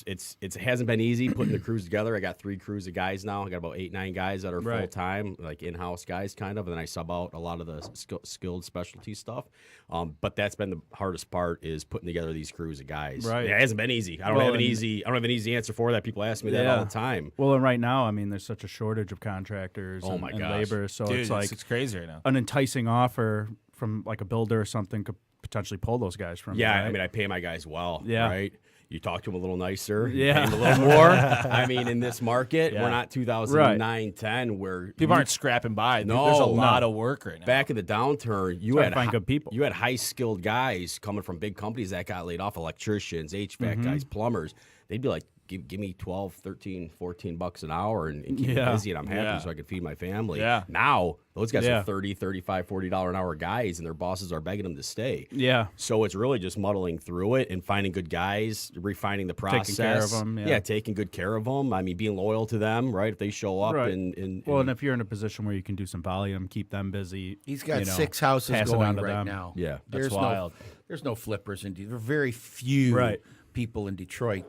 it hasn't been easy putting the crews together. I got 3 crews of guys now. I got about 8-9 guys that are full time, like in-house guys kind of, and then I sub out a lot of the skilled specialty stuff. But that's been the hardest part, is putting together these crews of guys. Right. It hasn't been easy. I don't have an easy answer for that. People ask me that all the time. Well, and right now, I mean, there's such a shortage of contractors and labor, so Dude, it's like it's crazy right now. An enticing offer from like a builder or something could potentially pull those guys from. Yeah, right? I mean, I pay my guys well. Yeah. Right. You talk to them a little nicer. Yeah. Pay them a little more. I mean, in this market, we're not 2009, 10, where people aren't scrapping by. No, there's a lot of work right now. Back in the downturn, you Trying had to find good people. You had high skilled guys coming from big companies that got laid off, electricians, HVAC guys, plumbers. They'd be like, give me 12, 13, 14 bucks an hour and keep me busy, and I'm happy so I can feed my family. Yeah. Now, those guys are $30, $35, $40 an hour guys, and their bosses are begging them to stay. Yeah. So it's really just muddling through it and finding good guys, refining the process. Taking care of them. Yeah, taking good care of them. I mean, being loyal to them, right? If they show up and well, and if you're in a position where you can do some volume, keep them busy. He's got 6 houses going right now. Yeah, there's wild. There's no flippers in Detroit. There are very few people in Detroit,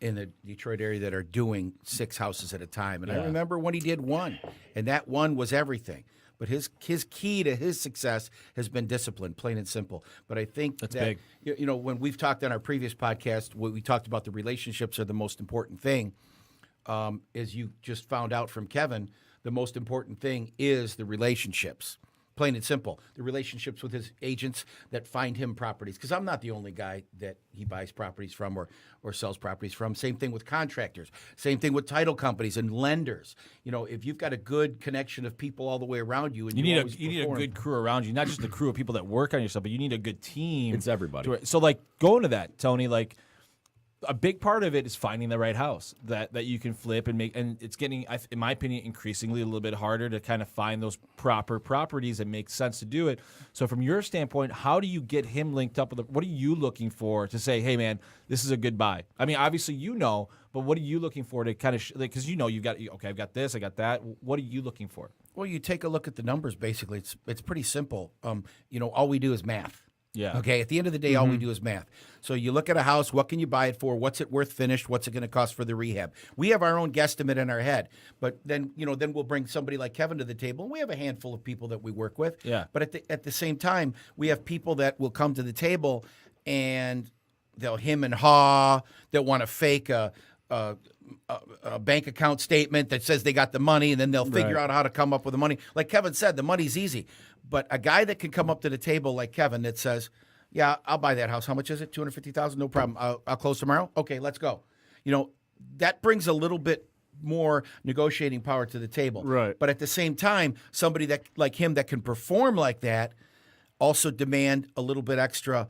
in the Detroit area, that are doing 6 houses at a time. And I remember when he did 1, and that 1 was everything. But his key to his success has been discipline, plain and simple. But I think that's that, big. You know, when we've talked on our previous podcast, we talked about the relationships are the most important thing. As you just found out from Kevin, the most important thing is the relationships. Plain and simple. The relationships with his agents that find him properties. Because I'm not the only guy that he buys properties from or sells properties from. Same thing with contractors. Same thing with title companies and lenders. You know, if you've got a good connection of people all the way around you, and you need a good crew around you, not just the crew of people that work on yourself, but you need a good team. It's everybody. So, like, going to that, Tony, like, a big part of it is finding the right house that you can flip and make, and it's getting, in my opinion, increasingly a little bit harder to kind of find those proper properties that make sense to do it. So from your standpoint, how do you get him linked up with what are you looking for to say, hey man, this is a good buy? I mean, obviously but what are you looking for to kind of, because you've got, okay, I've got this, I got that. What are you looking for? Well, you take a look at the numbers, basically. It's pretty simple. All we do is math. Yeah. Okay. At the end of the day, all we do is math. So you look at a house. What can you buy it for? What's it worth finished? What's it going to cost for the rehab? We have our own guesstimate in our head. But then we'll bring somebody like Kevin to the table. And we have a handful of people that we work with. Yeah. But at the same time, we have people that will come to the table and they'll hem and haw. They'll want to fake a bank account statement that says they got the money, and then they'll figure out how to come up with the money. Like Kevin said, the money's easy. But a guy that can come up to the table like Kevin that says, yeah, I'll buy that house. How much is it? $250,000? No problem. I'll close tomorrow? Okay, let's go. That brings a little bit more negotiating power to the table. Right. But at the same time, somebody that like him that can perform like that also demand a little bit extra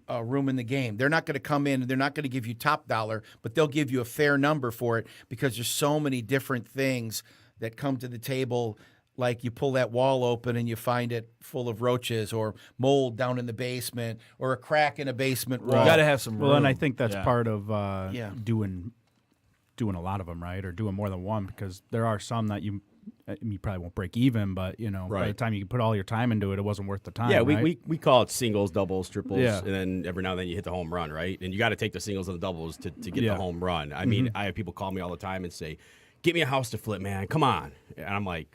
room in the game. They're not going to come in and they're not going to give you top dollar, but they'll give you a fair number for it because there's so many different things that come to the table. Like you pull that wall open and you find it full of roaches or mold down in the basement or a crack in a basement wall. You got to have some room. Well, and I think that's part of doing a lot of them, right? Or doing more than one, because there are some that you probably won't break even, but by the time you put all your time into it, it wasn't worth the time. Yeah, right? we call it singles, doubles, triples, and then every now and then you hit the home run, right? And you got to take the singles and the doubles to get the home run. I mean, I have people call me all the time and say, get me a house to flip, man. Come on. And I'm like,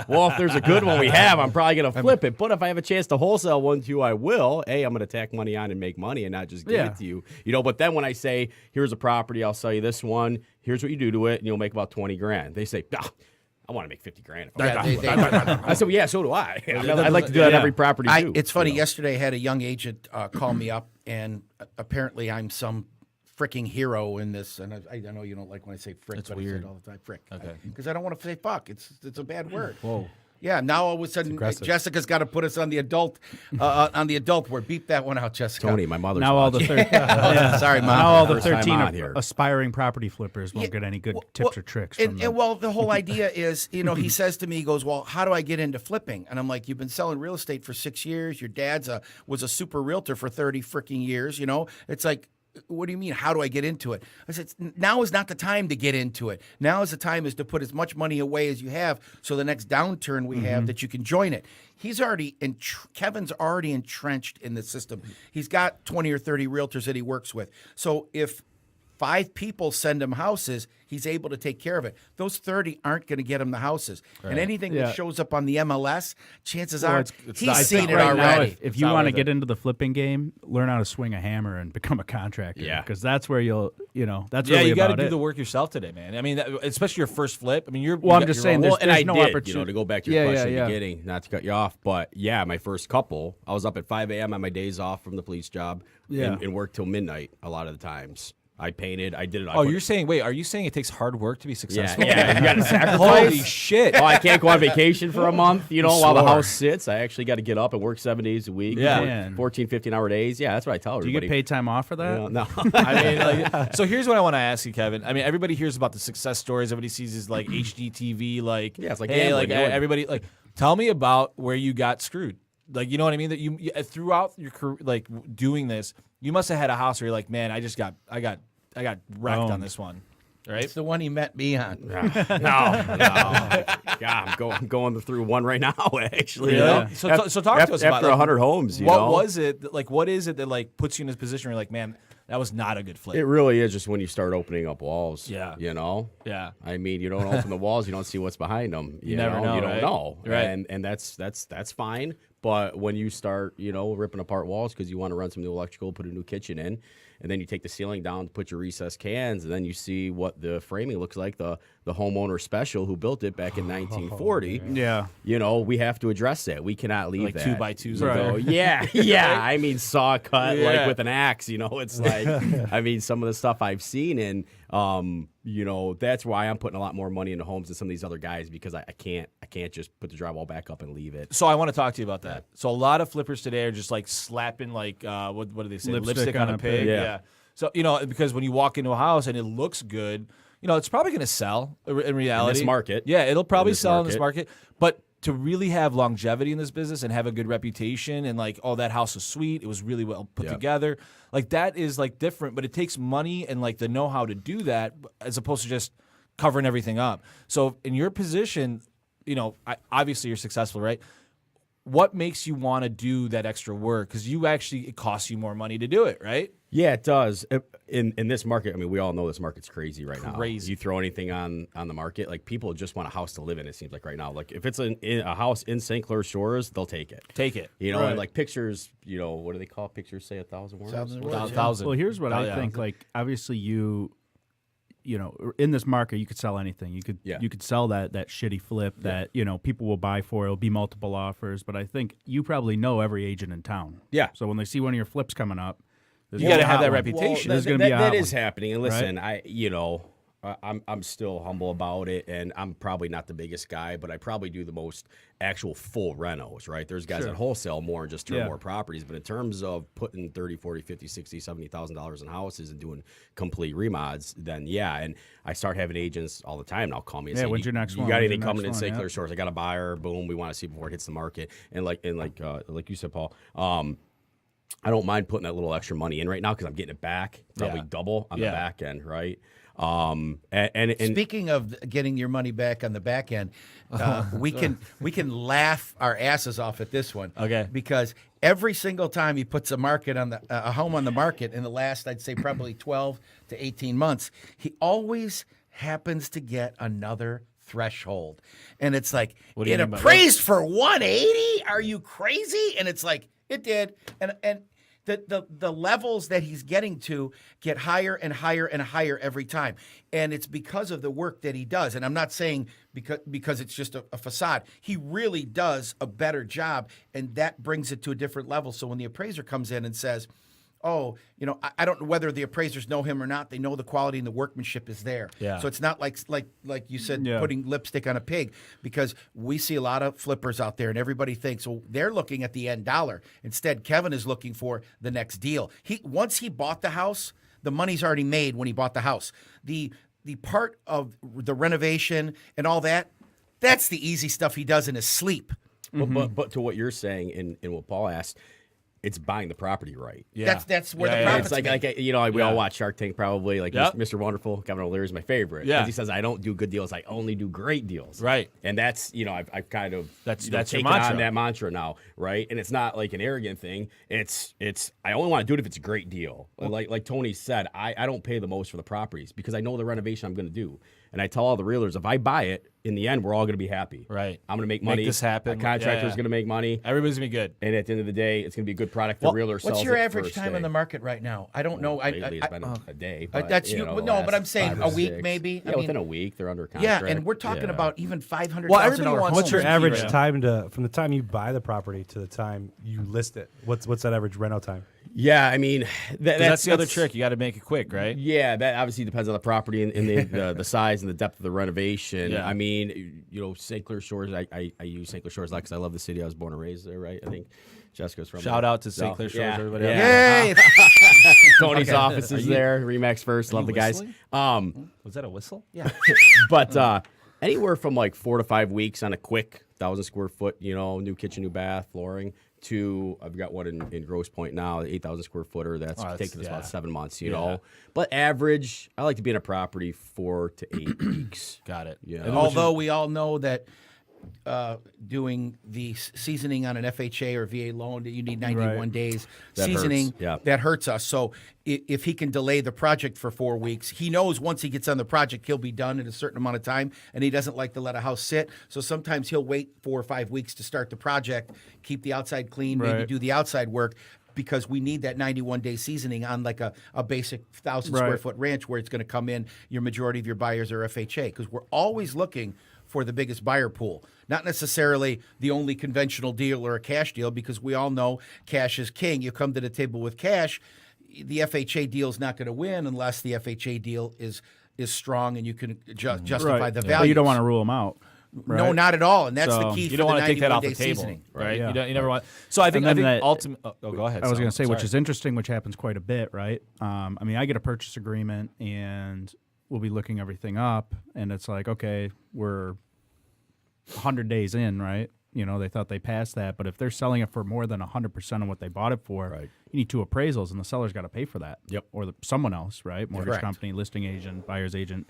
well, if there's a good one we have, I'm probably going to flip it. But if I have a chance to wholesale one too, I will. I'm going to tack money on and make money and not just give it to you. But then when I say, here's a property, I'll sell you this one. Here's what you do to it, and you'll make about $20,000. They say, I want to make $50,000. I said, well, yeah, so do I. I'd like to do that every property too. It's funny. Yesterday I had a young agent call me up, and apparently I'm some freaking hero in this, and I know you don't like when I say frick, but weird. I say it all the time, frick. Okay. Because I don't want to say fuck. It's a bad word. Whoa. Yeah, now all of a sudden Jessica's got to put us on the adult word. Beep that one out, Jessica. Tony, my mother's now all the sorry, Mom. Now all the First time 13 on here. aspiring property flippers won't get any good tips or tricks from them. Well, the whole idea is, he says to me, he goes, well, how do I get into flipping? And I'm like, you've been selling real estate for 6 years. Your dad's was a super realtor for 30 freaking years. It's like, what do you mean? How do I get into it? I said, now is not the time to get into it. Now is the time is to put as much money away as you have, so the next downturn we have that you can join it. Kevin's already entrenched in the system. He's got 20 or 30 realtors that he works with. So if 5 people send him houses, he's able to take care of it. Those 30 aren't going to get him the houses. Right. And anything that shows up on the MLS, chances are he's seen it already. If you want to get into the flipping game, learn how to swing a hammer and become a contractor. Yeah. Because that's where that's really you got to about do it. the work yourself today, man. I mean, especially your first flip. I mean, I'm just saying, there's no opportunity. To go back to your question at the beginning, not to cut you off, but my first couple, I was up at 5 a.m. on my days off from the police job and worked till midnight a lot of the times. I painted. I did it. Are you saying it takes hard work to be successful? Yeah, you got to sacrifice. Holy shit. Oh, I can't go on vacation for a month, while the house sits. I actually got to get up and work 7 days a week. Yeah. 14, 15-hour days. Yeah, that's what I tell everybody. Do you get paid time off for that? No. I mean, so here's what I want to ask you, Kevin. I mean, everybody hears about the success stories. Everybody sees these like HGTV, it's like hey, gambling, everybody tell me about where you got screwed. Like, you know what I mean? That you throughout your career, doing this, you must have had a house where you're like, man, I got wrecked on this one, right? It's the one he met me on. No. God, I'm going through one right now, actually. Yeah. So talk to us about after 100 homes. What was it? What is it that puts you in this position where you're like, man, that was not a good flip? It really is just when you start opening up walls. Yeah. Yeah. I mean, you don't open the walls, you don't see what's behind them. You never know. You don't right? know. Right. And that's fine. But when you start, ripping apart walls because you want to run some new electrical, put a new kitchen in, and then you take the ceiling down to put your recessed cans, and then you see what the framing looks like, the homeowner special who built it back in 1940. Yeah. We have to address that. We cannot leave that. 2x2s. Right. Yeah. I mean, saw cut like with an axe. It's like, I mean, some of the stuff I've seen, and that's why I'm putting a lot more money into homes than some of these other guys, because I can't just put the drywall back up and leave it. So I want to talk to you about that. So a lot of flippers today are just slapping what do they say? Lipstick on a pig. Yeah. So because when you walk into a house and it looks good, it's probably going to sell in reality. In this market. Yeah, it'll probably sell in this market. But to really have longevity in this business and have a good reputation and that house was sweet, it was really well put together. That is different, but it takes money and the know-how to do that as opposed to just covering everything up. So in your position, obviously you're successful, right? What makes you want to do that extra work? Because it costs you more money to do it, right? Yeah, it does. In this market, I mean, we all know this market's crazy right now. Crazy. You throw anything on the market, people just want a house to live in, it seems like right now. If it's a house in St. Clair Shores, they'll take it. Take it. Right. And pictures, what do they call pictures, say 1,000 words? 1,000. Well, here's what I think. Obviously you in this market, you could sell anything. You could sell that shitty flip that people will buy for. It'll be multiple offers, but I think you probably know every agent in town. Yeah. So when they see one of your flips coming up, you got to have that reputation. Well, that is happening. And listen, right? I'm still humble about it, and I'm probably not the biggest guy, but I probably do the most actual full renos, right? There's guys that wholesale more and just turn more properties, but in terms of putting $30,000, $40,000, $50,000, $60,000, $70,000 in houses and doing complete remods, then and I start having agents all the time now call me and say, when's your next one? You got anything coming in St. Clair Shores? I got a buyer, boom, we want to see before it hits the market. And like you said, Paul, I don't mind putting that little extra money in right now because I'm getting it back, probably double on the back end, right? And speaking of getting your money back on the back end, we can laugh our asses off at this one, okay? Because every single time he puts a home on the market in the last, I'd say probably 12 to 18 months, he always happens to get another threshold, and it's like it appraised for 180. Are you crazy? And it's like it did, and. The levels that he's getting to get higher and higher and higher every time. And it's because of the work that he does. And I'm not saying because it's just a facade. He really does a better job, and that brings it to a different level. So when the appraiser comes in and says, oh, I don't know whether the appraisers know him or not. They know the quality and the workmanship is there. Yeah. So it's not like you said, putting lipstick on a pig, because we see a lot of flippers out there and everybody thinks, well, they're looking at the end dollar. Instead, Kevin is looking for the next deal. Once he bought the house, the money's already made when he bought the house. The part of the renovation and all that, that's the easy stuff he does in his sleep. But to what you're saying and what Paul asked, It's buying the property right. Yeah. That's where the profits It's like we all watch Shark Tank probably. Like Mr. Wonderful, Kevin O'Leary is my favorite. Yeah. Because he says I don't do good deals, I only do great deals. Right. And that's I've kind of That's taken your mantra. on that mantra now, right? And it's not like an arrogant thing. It's I only want to do it if it's a great deal. Like Tony said, I don't pay the most for the properties because I know the renovation I'm going to do. And I tell all the realtors, if I buy it, in the end, we're all going to be happy. Right. I'm going to make money. Make this happen. My contractor's going to make money. Everybody's going to be good. And at the end of the day, it's going to be a good product. The realtor sells What's your it average first time day. in the market right now? I don't know. Lately, it's been a day. But, That's you you. know, No, last but I'm saying 5 or a week 6. maybe. Yeah, I mean, within a week, they're under yeah, contract. and we're talking about even $500,000. Well, everybody wants What's your certainty, average right? time from the time you buy the property to the time you list it? What's that average rental time? Yeah, I mean, That's the other trick. You got to make it quick, right? Yeah, that obviously depends on the property and the size and the depth of the renovation. Yeah. I mean, St. Clair Shores, I use St. Clair Shores a lot because I love the city. I was born and raised there, right? I think Jessica's from Shout there. out to St. Clair Shores, everybody. Yeah. Yay! Tony's office is there. Remax First. Love the guys. whistling? Was that a whistle? Yeah. But anywhere from like 4 to 5 weeks on a quick 1,000 square foot, new kitchen, new bath, flooring, to I've got one in Grosse Pointe now, 8,000 square footer. That's taking us about 7 months, you know. But average, I like to be in a property 4 to 8 weeks. Got it. Yeah. And although we all know that doing the seasoning on an FHA or VA loan, that you need 91 days That seasoning, hurts. Yeah. that hurts us. So if he can delay the project for 4 weeks, he knows once he gets on the project, he'll be done in a certain amount of time, and he doesn't like to let a house sit. So sometimes he'll wait 4 or 5 weeks to start the project, keep the outside clean, maybe do the outside work, because we need that 91-day seasoning on like a basic 1,000 square foot ranch where it's going to come in. Your majority of your buyers are FHA, because we're always looking for the biggest buyer pool, not necessarily the only conventional deal or a cash deal, because we all know cash is king. You come to the table with cash, the FHA deal is not going to win unless the FHA deal is strong and you can justify the value. But you don't want to rule them out. Right? No, not at all, and that's the So- key. You for don't want the to take that off 91-day the table, seasoning. right? Yeah. You never want. So I think ultimately. Oh, go ahead. I was going to say, which Sorry. is interesting, which happens quite a bit, right? I mean, I get a purchase agreement, and we'll be looking everything up, and it's like, okay, we're 100 days in, right? They thought they passed that, but if they're selling it for more than 100% of what they bought it for, Right. you need 2 appraisals, and the seller's got to pay for that. Yep. Or someone else, right? Mortgage Correct. company, listing agent, buyer's agent.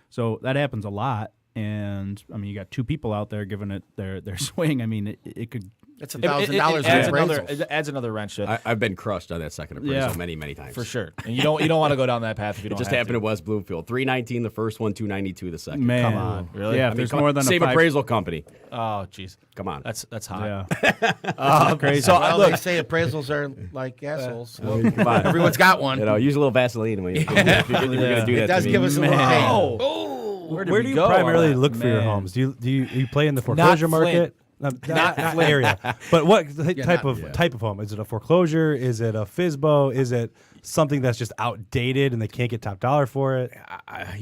So that happens a lot. And I mean, you got 2 people out there giving it their swing. I mean, it could. That's It $1,000 adds in another. appraisals. It adds another wrench to it. I've been crushed on that second appraisal Yeah. many, many times. For sure, and you don't want to go down that path if you It don't. just have happened to. at West Bloomfield. 319 the first one, 292 the second. Man, Come on, really? Yeah, I if mean, there's more than Same a 5, appraisal company. Oh, jeez, Come on. that's hot. Yeah. Crazy. So Well, look, they say appraisals are like assholes. Come on. Everyone's got one. Use a little Vaseline when if you're going to do that. It does to me. give us a little Man. pain. oh, where Where do you go on primarily that? look for your Man. homes? Do you play in the foreclosure Flint. market? Not area, but what type of home? Is it a foreclosure? Is it a FSBO? Is it something that's just outdated and they can't get top dollar for it? I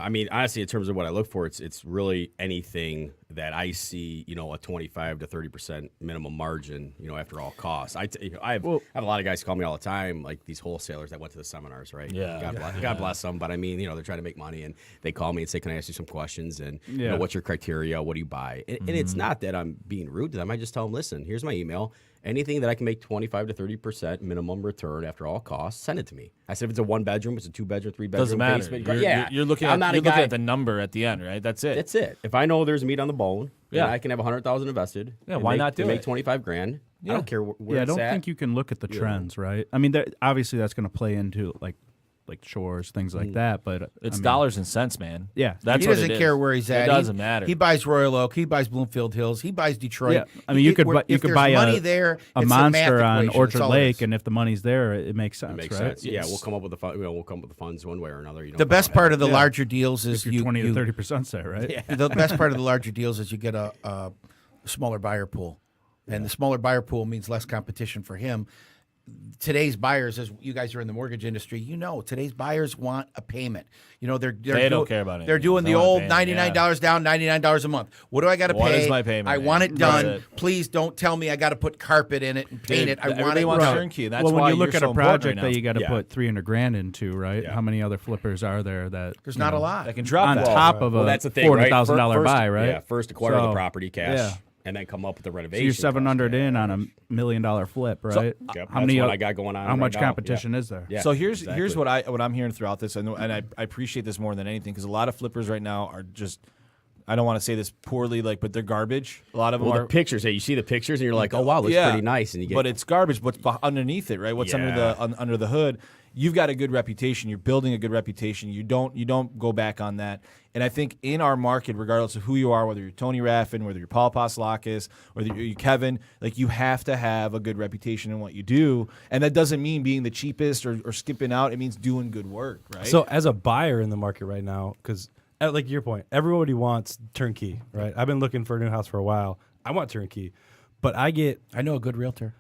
mean, honestly, in terms of what I look for, it's really anything that I see, a 25 to 30% minimum margin, after all costs. I have a lot of guys call me all the time, like these wholesalers that went to the seminars, right? Yeah. God bless them. But I mean, they're trying to make money, and they call me and say, "Can I ask you some questions?" And what's your criteria? What do you buy? And it's not that I'm being rude to them. I just tell them, listen, here's my email. Anything that I can make 25 to 30% minimum return after all costs, send it to me. I said if it's a 1-bedroom, it's a 2-bedroom, 3-bedroom, Doesn't matter. basement. You're looking I'm at not you're a guy. looking at the number at the end, right? That's it. That's it. If I know there's meat on the bone, Yeah. and I can have $100,000 invested. Yeah, and why make, not do and it? make 25 grand. I don't care where I it's don't at. think you can look at the trends, right? I mean, obviously that's going to play into like Shores, things like that. But It's I mean, dollars and cents, man. Yeah. That's He what doesn't it is. care where he's at. It doesn't matter. He buys Royal Oak. He buys Bloomfield Hills. He buys Detroit. Yeah, I mean, you could if buy there's money a there, a it's monster math on equation. Orchard That's all it Lake, is. and if the money's there, it makes sense, It makes right? sense. Yeah, we'll come up with the funds one way or another. The best part of the larger deals is If you're 20 to 30% there, right? Yeah. the best part of the larger deals is you get a smaller buyer pool, and the smaller buyer pool means less competition for him. Today's buyers, as you guys are in the mortgage industry, today's buyers want a payment. They don't care about it. They're doing They the want a old payment, $99 down, $99 a month. What do I got to pay? What is my payment, I man? want it That's done. it. Please don't tell me I got to put carpet in it and paint it. I want everybody it wants done. turnkey. And that's Well, when why you look you're at so a important project right that now. you got to Yeah. put $300,000 into, right? Yeah. How many other flippers are there that There's not a lot. that can drop on that. top of Well, a that's the thing, right? $400,000 First- buy, right? Yeah, first acquire the So, property cash. yeah. and then come up with the So renovation. you're 700 in on $1 million flip, right? Yep, how that's many? what I got going on How right much now. competition is there? Yeah, So here's exactly. what I'm hearing throughout this. I know, and I appreciate this more than anything because a lot of flippers right now are just. I don't want to say this poorly, but they're garbage. A lot of them Well, are. the pictures. Hey, you see the pictures, and you're like, oh wow, looks pretty nice, and you get. But it's garbage. What's underneath it, right? What's under the hood? You've got a good reputation. You're building a good reputation. You don't go back on that. And I think in our market, regardless of who you are, whether you're Tony Raffin, whether you're Paul Paslakis, whether you're Kevin, you have to have a good reputation in what you do. And that doesn't mean being the cheapest or skipping out. It means doing good work, right? So as a buyer in the market right now, because like your point, everybody wants turnkey, right? I've been looking for a new house for a while. I want turnkey, but I know a good realtor.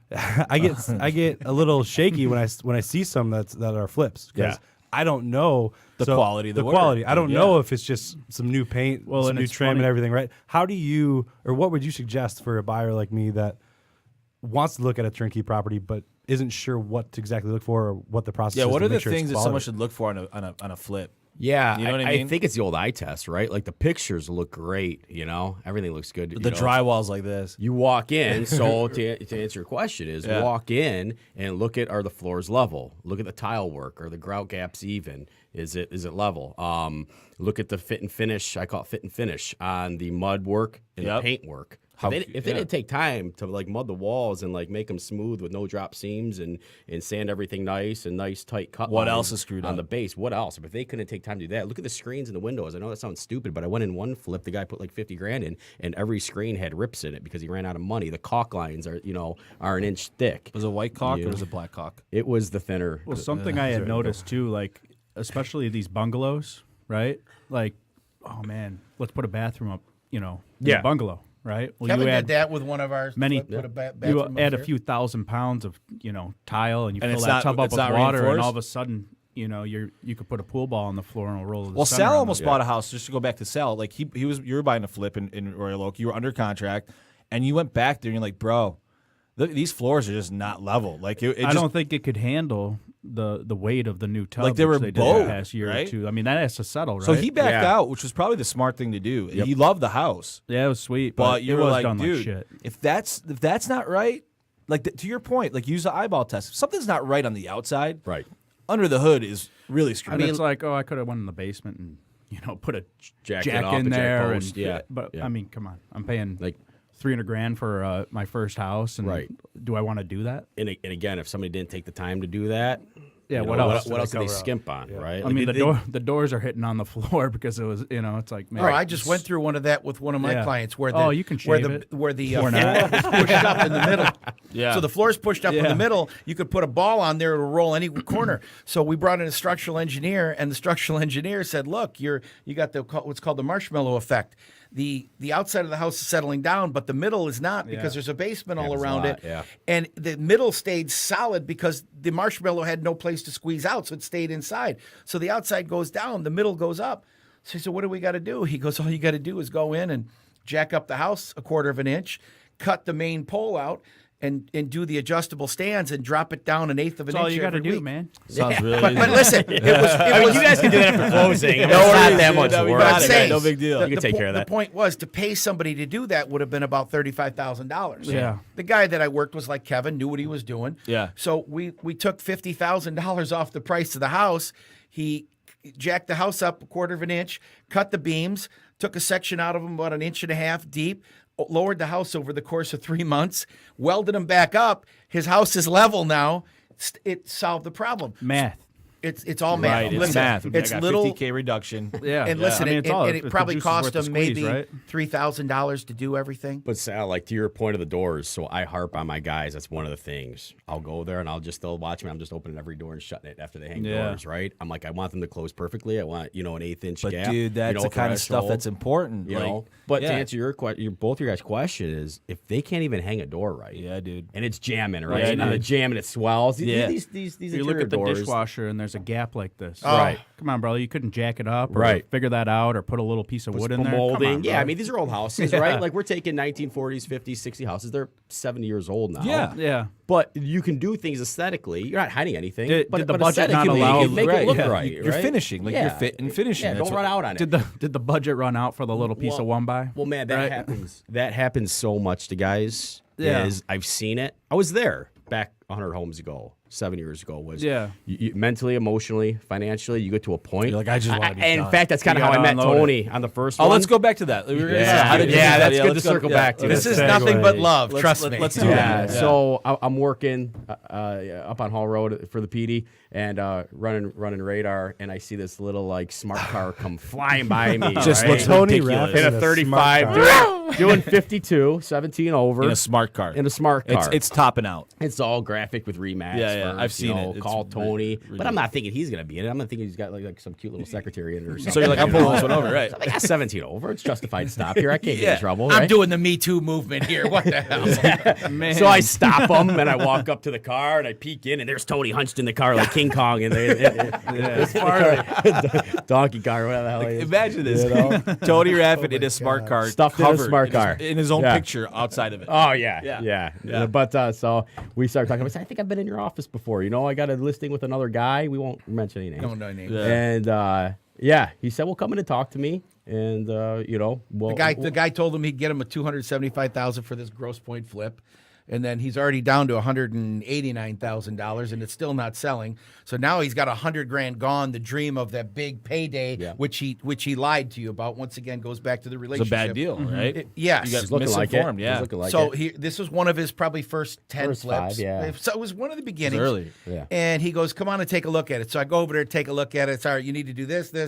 I get a little shaky when I see some that are flips because I don't know the quality of the work. quality. I don't know if it's just some new paint, some and new it's trim funny. and everything, right? How do you, or what would you suggest for a buyer like me that wants to look at a turnkey property but isn't sure what to exactly look for or what the process is? What to are the make sure it's things that quality? someone should look for on a flip? Yeah, You know what I I mean? think it's the old eye test, right? Like the pictures look great, everything looks good. The drywall's like this. You walk in, so to answer your question is walk in and look at, are the floors level? Look at the tile work, are the grout gaps even? Is it level? Look at the fit and finish. I call it fit and finish on the mud work and the paint work. If they didn't take time to mud the walls and make them smooth with no drop seams and sand everything nice and nice tight cut What lines else is screwed on up? the base? What else? If they couldn't take time to do that, look at the screens in the windows. I know that sounds stupid, but I went in one flip. The guy put $50,000 in, and every screen had rips in it because he ran out of money. The caulk lines are an inch thick. Was it white caulk or was it black caulk? It was the thinner. Well, something I had noticed too, especially these bungalows, right? Oh man, let's put a bathroom up, in a bungalow, right? Well, Kevin you did that with one of ours. many. Put a You bathroom add up a few thousand pounds of tile, and you And fill it's that not- tub up it's with not water, and reinforced? all of a sudden, you could put a pool ball on the floor and it'll roll. To the Well, center Sal on almost the- bought a house. Just to go back to Sal, you were buying a flip in Royal Oak. You were under contract, and you went back there and you're like, bro, these floors are just not level. I don't think it could handle the weight of the new tub. they were which they did bowed, the past year right? or two. I mean, that has to settle, right? So he backed Yeah. out, which was probably the smart thing to do. He loved the house, yeah, it was sweet, but it you were was like, done dude, like shit. if that's not right, to your point, use the eyeball test. If something's not right on the outside, Right. under the hood is really screwed. I mean, it's I could have went in the basement and put a Jack jack off in the jack there, post, and yeah, But yeah. I mean, come on, I'm paying Like- $300,000 for my first house, and Right. do I want to do that? And again, if somebody didn't take the time to do that, Yeah, you know, what else? What else did they cover up? skimp on, right? I mean, the doors are hitting on the floor because it was, it's like, man. Oh, I just went through one of that with one of my Yeah. clients where Oh, you can where shave the it. where the Or floor not. was pushed up in the middle. Yeah. So the floor is pushed up in Yeah. the middle. You could put a ball on there to roll any corner. So we brought in a structural engineer, and the structural engineer said, "Look, you got what's called the marshmallow effect. The outside of the house is settling down, but the middle is not because there's a basement all Happens a around lot, it. yeah. And the middle stayed solid because the marshmallow had no place to squeeze out, so it stayed inside. So the outside goes down, the middle goes up. So he said, what do we got to do? He goes, all you got to do is go in and jack up the house a quarter of an inch, cut the main pole out, and do the adjustable stands and drop it down an eighth of an That's all inch you got to every do, week. man. sounds really. But listen, it was you guys can do that after closing. No It's not worries, that dude. much No, we work. got I'm it, saying, no big deal. You can take care of that. The point was to pay somebody to do that would have been about $35,000. Yeah. The guy that I worked was like Kevin, knew what he was doing. Yeah. So we took $50,000 off the price of the house. He jacked the house up a quarter of an inch, cut the beams, took a section out of them about an inch and a half deep, lowered the house over the course of 3 months, welded them back up. His house is level now. It solved the problem. Math. It's all math. Right, it's Listen, math. It's I got little. 50K reduction. Yeah. And listen, I mean, it's all- it if the probably juice is cost worth the him squeeze, maybe right? $3,000 to do everything. But Sal, to your point of the doors, so I harp on my guys. That's one of the things. I'll go there and they'll watch me. I'm just opening every door and shutting it after they hang Yeah. doors, right? I'm like, I want them to close perfectly. I want, an 1/8 inch But gap. dude, that's the kind of stuff threshold, that's important. you know. But to answer your question, both your guys' question is, if they can't even hang a door right, Yeah, dude. and it's jamming, right? Yeah, and dude. the jamming, it swells. Yeah. These You look interior at the doors, dishwasher and there's a gap like this. Right. Come on, brother. You couldn't jack it up or Right. figure that out or put a little piece of wood in there. Molding. Come on, Yeah, bro. I mean, these are old houses, right? Like, we're taking 1940s, 50s, 60 houses. They're 70 years old now. Yeah. But you can do things aesthetically. You're not hiding anything. Did but the budget not aesthetically, allow- you make it look yeah. right. You're right? finishing, like you're fit and finishing. Yeah, That's don't run out on it. Did the budget run out for the little piece of one by? Well, man, that happens. That happens so much to guys. Yeah. I've seen it. I was there back 100 homes ago, 7 years ago. You mentally, emotionally, financially, you get to a point. You're like, I just want to be In done. fact, that's kind of You how I gotta met unload Tony on the first Oh, one. let's go back to that. Yeah, that's good to circle back to. This is segue. nothing but love. Let's- Trust let- me. let's do Yeah, that. so I'm working up on Hall Road for the PD and running radar, and I see this little like smart car come flying by me. Just right? looks Tony ridiculous. Rapp in a smart 35, car. doing 52, 17 over In a smart car. in a smart car. It's topping out. It's all graphic with Remax. Yeah, yeah, first, I've seen it. It's Call Tony, but I'm ridiculous. not thinking he's gonna be in it. I'm not thinking he's got like some cute little secretary in it or something. So you're like, I'm pulling this one over, right? I got 17 over. It's justified stop here. I can't get in trouble. I'm right? doing the Me Too movement here. What the hell? Man. So I stop him and I walk up to the car and I peek in and there's Tony hunched in the car like King Kong in the donkey car, whatever the hell it is. Imagine this. Tony Raffin in a smart car. Stuffed in a covered smart car. In his own Yeah. picture outside of it. Oh yeah, Yeah. yeah. But so we started talking. I said, I think I've been in your office before. I got a listing with another guy. We won't mention any names. No names. Yeah. And he said, well, come in and talk to me. And well, The guy told him he'd get him a $275,000 for this gross point flip. And then he's already down to $189,000, and it's still not selling. So now he's got $100,000 gone. The dream of that big payday, which he lied to you about, once again goes back to the It's a relationship. bad deal, right? Yes. You got He's looking like it. misinformed, He's yeah. looking like So it. this was one of his probably first 10 First flips. 5, yeah. So it was one of the beginnings. early. Yeah. And he goes, come on and take a look at it. So I go over there, take a look at it. It's all right, you need to do this. Well,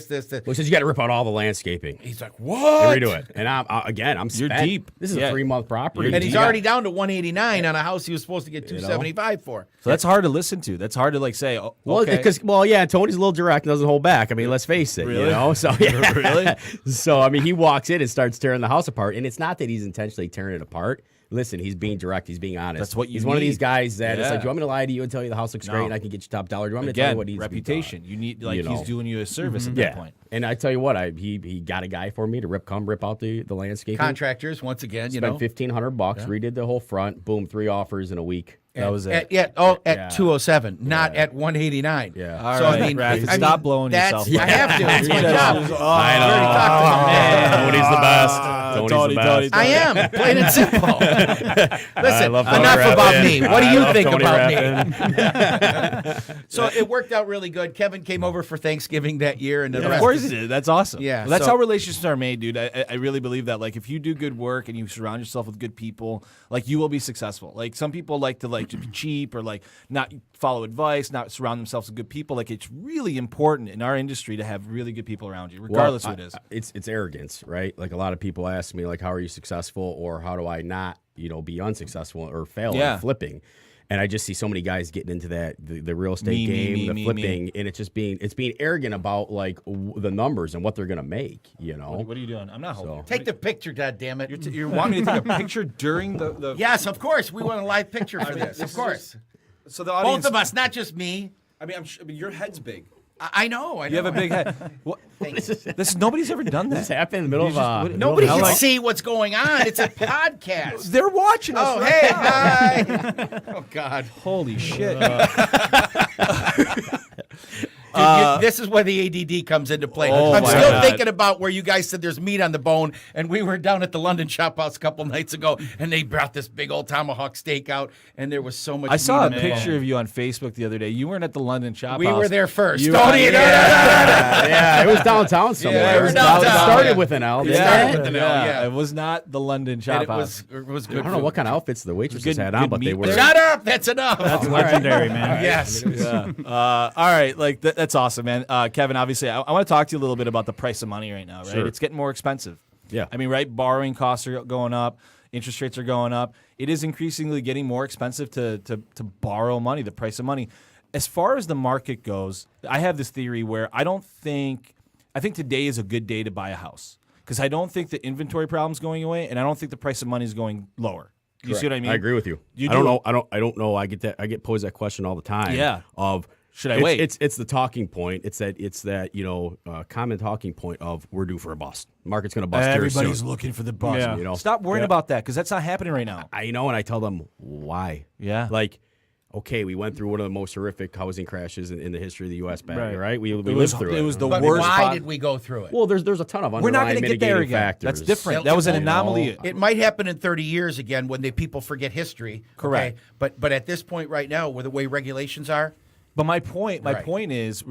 he says you got to rip out all the landscaping He's like, what? and redo it. And I'm You're spent. deep. This is Yeah. a 3-month property. You're And he's deep. already down to 189 on a house he was supposed to get 275 for. So that's hard to listen to. That's hard to like say. Oh, Well, okay. because Tony's a little direct and doesn't hold back. I mean, let's face it, Really? So yeah. Really? So I mean, he walks in and starts tearing the house apart, and it's not that he's intentionally tearing it apart. Listen, he's being direct. He's being honest. That's what you He's one of these need. guys that it's Yeah. like, do you want me to lie to you and tell you the house looks great and I can get you top dollar? Do you want me to tell Again, you what needs reputation. to be You need You know. he's doing you a service at done? that Yeah. point. And I tell you what, he got a guy for me to rip out the landscaping. Contractors, once again, you know. Spent $1,500, redid the whole front. Boom, 3 offers in a week. That was it. At 207, not at 189. Yeah. So All I right, mean, Raph, I stop mean, blowing that's- yourself I have to. It's my job. I know. Already talked to him. Man. Tony's the best. Tony's the best. I am, plain and simple. Listen, love Tony enough Raffin. about me. What do I you love think Tony about me? So it worked out really good. Kevin came over for Thanksgiving that year, and the Of rest course is- it did. That's awesome. Yeah, Well, that's so- how relationships are made, dude. I really believe that. Like, if you do good work and you surround yourself with good people, like, you will be successful. Like, some people like to be cheap or like not follow advice, not surround themselves with good people. Like, it's really important in our industry to have really good people around you, regardless Well, who it is. It's arrogance, right? Like a lot of people ask me, like, how are you successful, or how do I not, be unsuccessful or fail in flipping? And I just see so many guys getting into that the real estate game, the flipping, and it's being arrogant about like the numbers and what they're gonna make. What are you doing? I'm not holding. Take the picture, goddammit. You're wanting me to take a picture during the Yes, of course. We want a live picture for this. Of course. So the audience. Both of us, not just me. I mean, your head's big. I know. You have a big head. What? Nobody's ever done This that. happened in the middle of Nobody middle can of- see what's going on. It's a podcast. They're watching us. Oh, right hey, now. hi. Oh, God. Holy shit. Dude, this is where the ADD comes into play. Oh I'm my still God. thinking about where you guys said there's meat on the bone, and we were down at the London Chop House a couple nights ago, and they brought this big old tomahawk steak out, and there was so much I saw a meat on the picture bone. of you on Facebook the other day. You weren't at the London Chop We House. were there first. You- Don't eat yeah, it was downtown somewhere. it was It downtown. started Yeah. with an L. It didn't started it? with an L, yeah. It was not the London Chop And it House. was good. I don't know what kind of outfits the waitresses Good- had on, good but they meat were. there. Shut up! That's enough. That's legendary, man. Yes. Yeah. All right, like that's awesome, man. Kevin, obviously, I want to talk to you a little bit about the price of money right now. Right, Sure. It's getting more expensive. Yeah. I mean, right? Borrowing costs are going up. Interest rates are going up. It is increasingly getting more expensive to borrow money. The price of money. As far as the market goes, I have this theory where I think today is a good day to buy a house because I don't think the inventory problem is going away, and I don't think the price of money is going lower. You see what I mean? I agree with you. You I don't do. know. I don't know. I get posed that question all the time. Yeah. Of Should I wait? It's the talking point. It's that common talking point of we're due for a bust. Market's going to bust. Everybody's here soon. looking for the bust. Yeah. Stop worrying about that because that's not happening right now. I know, and I tell them why. Yeah. Like, okay, we went through one of the most horrific housing crashes in the history of the U.S. back, right? We lived through it. It was the But worst. why did we go through it? Well, there's a ton of We're not underlying going to get there mitigating again. factors. That's different. That was an anomaly. It might happen in 30 years again when people forget history. Correct. Okay? But at this point right now, with the way regulations are, But my point is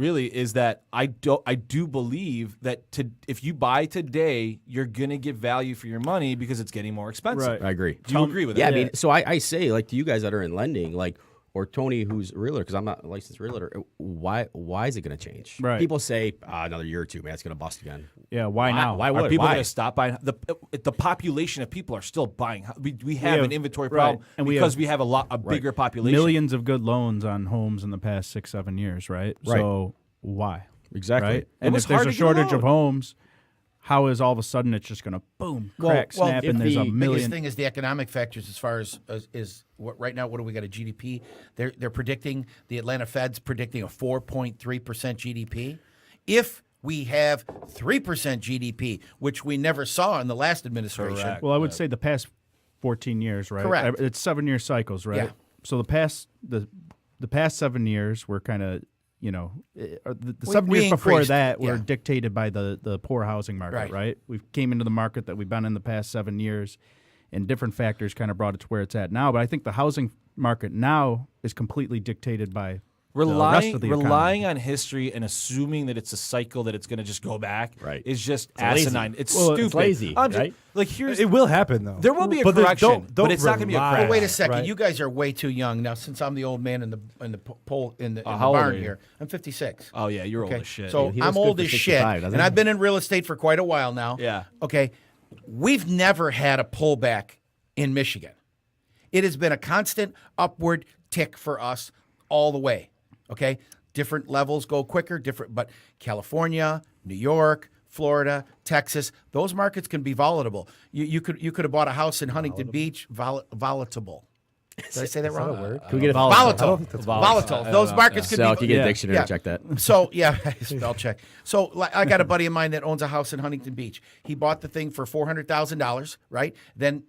that I do believe that if you buy today, you're gonna get value for your money because it's getting more expensive. Right. I agree. Do you agree with that? Yeah, I mean, so I say, like, to you guys that are in lending, like, or Tony, who's a realtor, because I'm not a licensed realtor, why is it going to change? Right. People say, another year or two, man, it's going to bust again. Yeah, why now? Why Are would people why? going to stop buying? The population of people are still buying. We have an inventory right. problem And because we have a bigger population. Millions of good loans on homes in the past 6-7 years, right? Right. So why? Exactly. Right? And was if there's hard a to get a shortage of loan. homes, how is all of a sudden it's just going to boom, crack, well, snap, if and there's a the million? biggest thing is the economic factors as far as right now. What do we got? A GDP? They're predicting, the Atlanta Fed's predicting a 4.3% GDP. If we have 3% GDP, which we never saw in the last administration. Correct. Well, I would say the past 14 years, right? Correct. It's 7-year cycles, right? Yeah. So the past 7 years were kind of, the We- 7 we years before increased, that were yeah. dictated by the poor housing market, Right. right? We came into the market that we've been in the past 7 years, and different factors kind of brought it to where it's at now. But I think the housing market now is completely dictated by the rest of the economy. Relying on history and assuming that it's a cycle that it's going to just go back Right. is just lazy. asinine. It's Well, stupid. it's lazy, I'm just, right? Like here's It will happen though. There will be a But correction, don't but it's not going to be a rely crash. Well, wait a on it, second. right? You guys are way too young now. Since I'm the old man in the pole in the how old barn are you? here, I'm 56. Oh yeah, you're old Okay, as shit. so He I'm looks good old for as shit, 65, doesn't and he? I've been in real estate for quite a while now. Yeah. Okay, we've never had a pullback in Michigan. It has been a constant upward tick for us all the way. Okay, different levels go quicker, but California, New York, Florida, Texas, those markets can be volatile. You could have bought a house in Huntington Beach, volatile. Did I say that wrong? Can we get a Volatile. think that's Volatile. Those markets Sal, could can be. you get a dictionary Yeah. to check that? So spell check. So like, I got a buddy of mine that owns a house in Huntington Beach. He bought the thing for $400,000, right? Then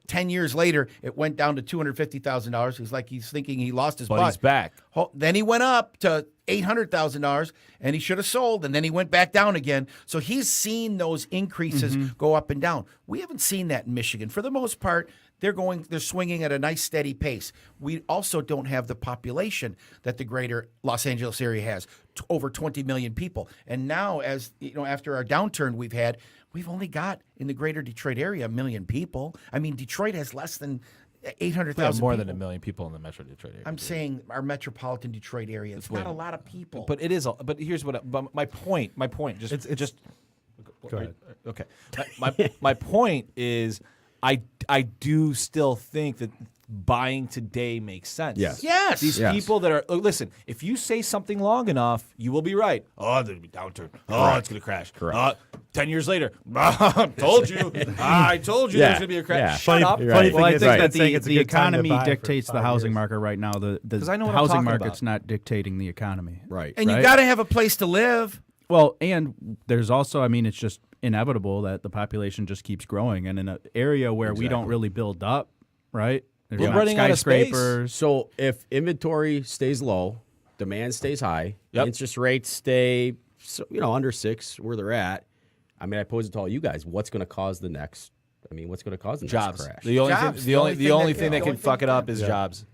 10 years later, it went down to $250,000. He's thinking he lost his But butt. he's back. Then he went up to $800,000, and he should have sold, and then he went back down again. So he's seen those increases go up and down. We haven't seen that in Michigan. For the most part, they're swinging at a nice steady pace. We also don't have the population that the greater Los Angeles area has, over 20 million people. And now, after our downturn we've only got in the greater Detroit area 1 million people. I mean, Detroit has less than 800,000 more people. than 1 million people in the Metro Detroit area. I'm saying our metropolitan Detroit area. It's not a lot of people. But it is. But here's but my point. Just Go ahead. Okay. My point is, I do still think that buying today makes sense. Yes. Yes. These Yes. people that are listen. If you say something long enough, you will be right. Oh, there'll be downturn. Oh, it's gonna crash. Correct. 10 years later, told you. I told you Yeah. there's gonna be a crash. Yeah. Shut up. You're right. Well, I thing think is that saying it's a the good time to economy buy for dictates the 5 housing years. market right now. The I know what I'm housing talking market's about. not dictating the economy. Right. and you right? got to have a place to live. Well, and there's also, it's just inevitable that the population just keeps growing. And in an area where we don't really build up, right? There's We're not running out of space. skyscrapers. So if inventory stays low, demand stays high, Yep. interest rates stay under 6 where they're at. I mean, I pose it to all you guys. What's going to cause the next? What's going to cause the Jobs. next crash? The only Jobs. thing, The only the only thing thing that- that the can only fuck thing it up that- is jobs.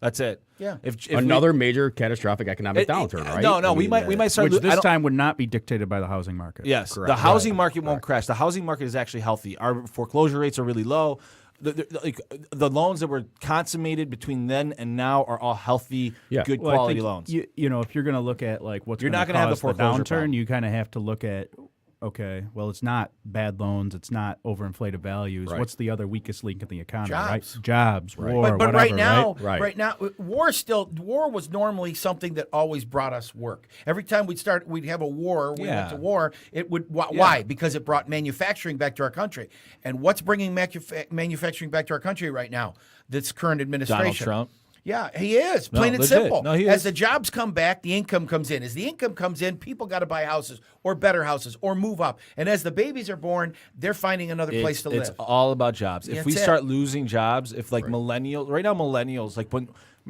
That's it. Yeah. If Another major catastrophic economic downturn, right? No, I we mean, might start. Which I this don't- time would not be dictated by the housing market. Yes, Correct. the housing market won't crash. The housing market is actually healthy. Our foreclosure rates are really low. The loans that were consummated between then and now are all healthy, Yeah. good Well, I quality think loans. if you're going to look at like what's You're gonna not gonna have the cause foreclosure downturn, problem. you kind of have to look at, okay, well, it's not bad loans, it's not overinflated values. Right. What's the other weakest link in the economy? Jobs. Right? Jobs, war, But whatever. right now, Right. right now, war was normally something that always brought us work. Every time we'd have a war, we went to war. It would why? Because it brought manufacturing back to our country. And what's bringing manufacturing back to our country right now? This current administration. Donald Trump. Yeah, he is. Plain and legit. simple. No, he As is. the jobs come back, the income comes in. As the income comes in, people got to buy houses or better houses or move up. And as the babies are born, they're finding another place to It's live. all about jobs. If we That's it. start losing jobs, if like millennials, right now millennials, like when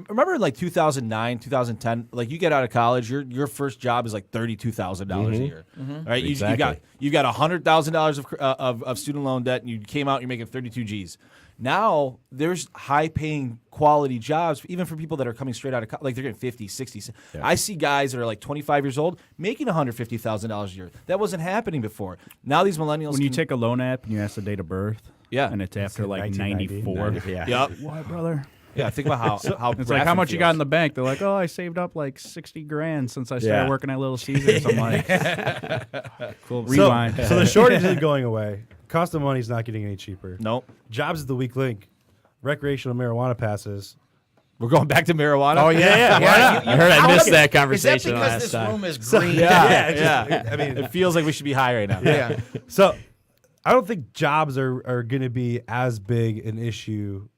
remember in like 2009, 2010, like you get out of college, your first job is like $32,000 a year, right? Exactly. You got $100,000 of student loan debt, and you came out, you're making 32 G's. Now there's high paying quality jobs, even for people that are coming straight out of college, like they're getting 50, 60. Yeah. I see guys that are like 25 years old making $150,000 a year. That wasn't happening before. Now these millennials, When you take a loan app and you ask the date of birth, Yeah. and it's after like 1990. 94. Yeah. Yep. What, brother? Yeah, think about how It's like, how much you got in the bank? They're like, oh, I saved up like 60 grand since I started Yeah. working at Little Caesars. I'm like, cool. So, Rewind. so the shortage isn't going away. Cost of money is not getting any cheaper. Nope. Jobs is the weak link. Recreational marijuana passes. We're going back to marijuana. Oh, yeah. I heard I missed that Is that conversation because last this time. room is green? Yeah. I mean, It feels like we should be high right now. Yeah. so I don't think jobs are going to be as big an issue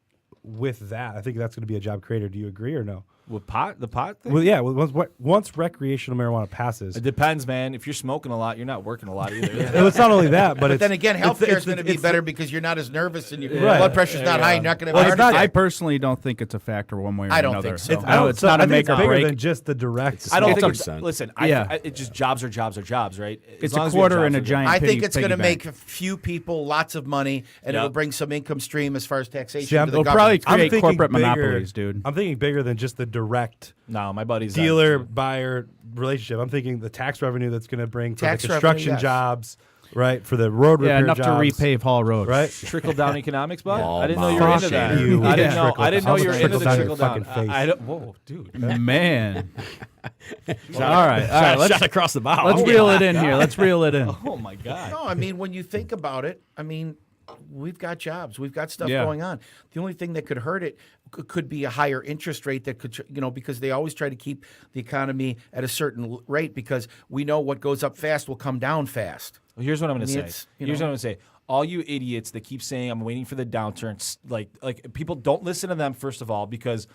with that. I think that's going to be a job creator. Do you agree or no? With the pot thing? Well, yeah. Once recreational marijuana passes, It depends, man. If you're smoking a lot, you're not working a lot either. it's not only that, but But it's, then again, healthcare is it's- going to be it's- better because you're not as nervous and your Right. blood pressure's not high. You're not going to Well, have it's a heart not- I attack. personally don't think it's a factor one way or I don't another. think so. I don't- It's so not I a think make it's or bigger break. than just the direct. I don't It's think a- it's, listen, yeah. it's just jobs are jobs, right? As It's long a as we have quarter jobs, and a we're good. giant I think piggy- it's going to piggy make bank. a few people lots of money, and Yep. it'll bring some income stream as far as taxation See, I'm- to the It'll government. probably create thinking corporate bigger- monopolies, dude. I'm thinking bigger than just the direct No, my buddy's dealer buyer relationship. I'm thinking the tax revenue that's going to bring for Tax the revenue, construction yes. jobs, right? For the road Yeah, repair enough jobs, to repave Hall Road. right? trickle down economics, bud. Oh, I didn't know you were my into that. shit. You I didn't yeah. know. I didn't know you were into Trickle the down your trickle down. fucking face. I don't. Whoa, dude. Man. all right. Shot across the bow. Let's reel it in here. Let's reel it in. Oh my god. No, I mean, when you think about it, I mean, we've got jobs, we've got stuff Yeah. going on. The only thing that could hurt it could be a higher interest rate that could, because they always try to keep the economy at a certain rate because we know what goes up fast will come down fast. Well, here's what I'm going to I mean, say. it's, Here's what I'm going to say. All you idiots that keep saying I'm waiting for the downturn, like people don't listen to them first of all because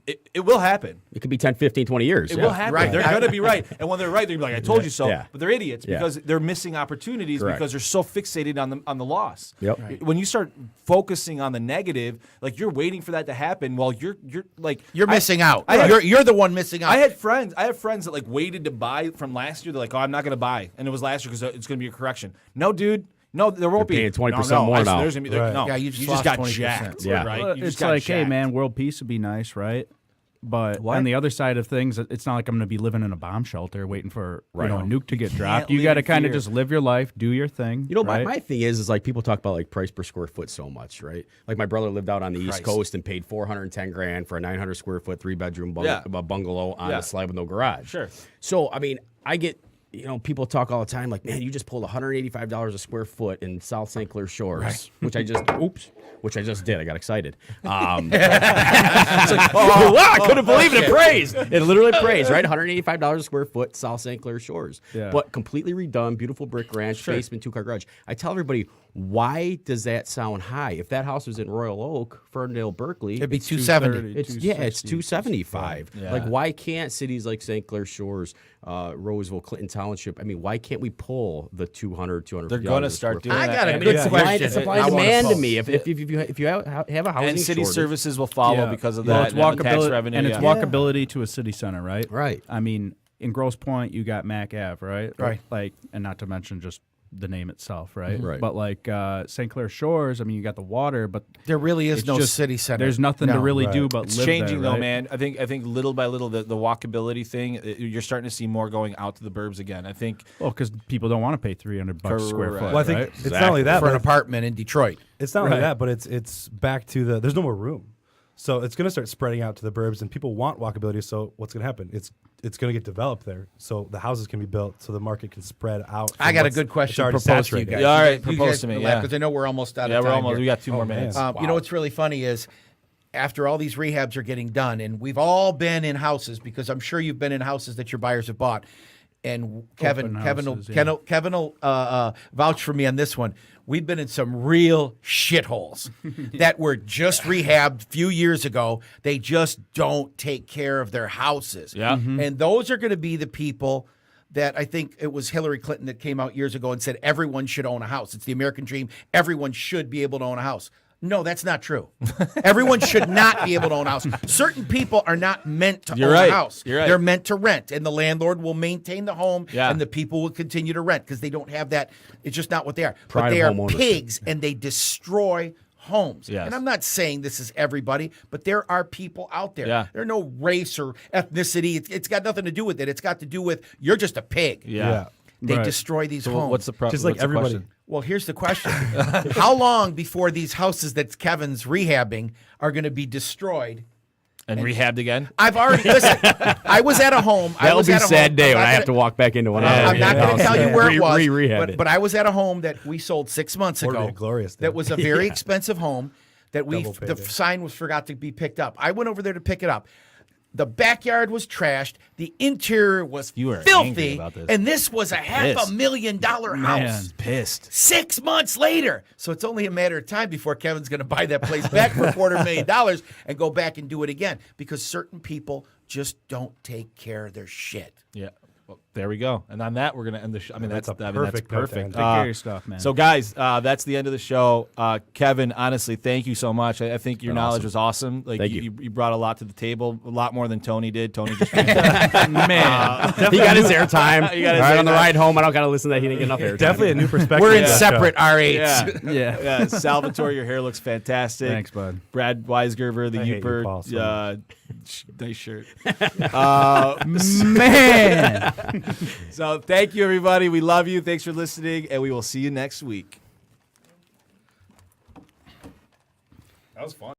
it will happen. It could be 10, 15, 20 years. It yeah. will happen. Right. They're going to be right. And when they're right, they're like, I told you so. Yeah. But they're idiots Yeah. because they're missing opportunities Correct. because they're so fixated on the loss. Yep. Right. When you start focusing on the negative, like you're waiting for that to happen while you're like You're missing out. I had- You're the one missing out. I have friends that like waited to buy from last year. They're like, oh, I'm not going to buy. And it was last year because it's going to be a correction. No, dude. No, there won't You're be. paying 20% no, more now. There's gonna be, Right. No, Yeah, you you just, just got lost 20%. jacked. Yeah. Right? Well, You just it's got like, hey, jacked. man, world peace would be nice, right? But What? on the other side of things, it's not like I'm going to be living in a bomb shelter waiting for a nuke to get dropped. You live got to in kind of fear. just live your life, do your thing. You know, right? my thing is like people talk about like price per square foot so much, right? Like my brother lived out on the East Coast and paid $410,000 for a 900 square foot 3-bedroom bungalow on Yeah. a slab with no garage. Sure. So I mean, I get people talk all the time like, man, you just pulled $185 a square foot in South St. Clair Shores, which I just did. I got excited. It's like, wow, I couldn't believe it. It praised. It literally praised, right? $185 a square foot, South St. Clair Shores. Yeah. But completely redone, beautiful brick ranch, basement, 2-car garage. I tell everybody, why does that sound high? If that house was in Royal Oak, Ferndale, Berkeley, It'd be It's 270. it's 275. Yeah. Like, why can't cities like St. Clair Shores, Roseville, Clinton Township? I mean, why can't we pull the 200, 250? They're going to start doing I that. got a And good it's- question. It's supply I and wanna demand to pose. me. If you have a housing And city shortage, services will follow Yeah. because of Well, that. it's and the tax walkability, revenue. and it's yeah. walkability to a city center, right? Right. I mean, in Grosse Pointe, you got Mac Ave, right? Right. Like, and not to mention just the name itself, right? Right. But like St. Clair Shores, I mean, you got the water, but There really is it's no just- city center. There's nothing to No. really do Right. but It's live changing there, though, right? man. I think little by little the walkability thing, you're starting to see more going out to the burbs again. I think Well, because people don't want to pay $300 a square Correct. foot. Well, I think right? it's not only that, for an but apartment in Detroit. it's not only Right. that, but it's back to there's no more room. So it's going to start spreading out to the burbs, and people want walkability. So what's going to happen? It's going to get developed there, so the houses can be built, so the market can spread out. I got a good question to propose to you guys. Yeah, all right, propose to me, yeah. Because I know we're almost out yeah, of we're time almost. here. We got 2 more minutes. You know what's really funny is after all these rehabs are getting done, and we've all been in houses because I'm sure you've been in houses that your buyers have bought. And Kevin will vouch for me on this one. We've been in some real shitholes that were just rehabbed a few years ago. They just don't take care of their houses. Yeah. And those are going to be the people that I think it was Hillary Clinton that came out years ago and said everyone should own a house. It's the American dream. Everyone should be able to own a house. No, that's not true. Everyone should not be able to own a house. Certain people are not meant to own a house. You're right. They're meant to rent, and the landlord will maintain the home, Yeah. and the people will continue to rent because they don't have that. It's just not what they are. Pride but they of are home ownership. pigs, and they destroy homes. Yes. And I'm not saying this is everybody, but there are people out there. Yeah. There's no race or ethnicity. It's got nothing to do with it. It's got to do with you're just a pig. Yeah. They Right. destroy these So homes. what's the problem? Just like everybody. Well, here's the question. How long before these houses that Kevin's rehabbing are going to be destroyed? And rehabbed again? I've already, listen, I was at a home. That'll be a sad day when I have to walk back into one. I'm not going to tell you where it was, Rehab but I was at a home that we sold 6 months Or be ago. a glorious day. That was a very expensive home that Double the payday. sign was forgot to be picked up. I went over there to pick it up. The backyard was trashed. The interior was You are angry filthy. about this. And this was a $500,000 house. Pissed. 6 months later. So it's only a matter of time before Kevin's going to buy that place back for $250,000 and go back and do it again because certain people just don't take care of their shit. Yeah. Well, there we go. And on that, we're going to end the show. I mean, that's a perfect. perfect note to Perfect. end. Take care of your stuff, man. So, guys, that's the end of the show. Kevin, honestly, thank you so much. I think your knowledge was awesome. Like, Thank you brought a lot to the table, a lot more than Tony did. Tony just man. He got his airtime. He got his All right, on the airtime. ride home, I don't got to listen to that. He didn't get enough airtime. Definitely a new perspective. We're in to that separate show. R8s. Yeah. Yeah. Salvatore, your hair looks fantastic. Thanks, bud. Brad Weisgerber, the I hate you, Youper. Paul, so Nice shirt. Man. So, thank you, everybody. We love you. Thanks for listening, and we will see you next week. That was fun.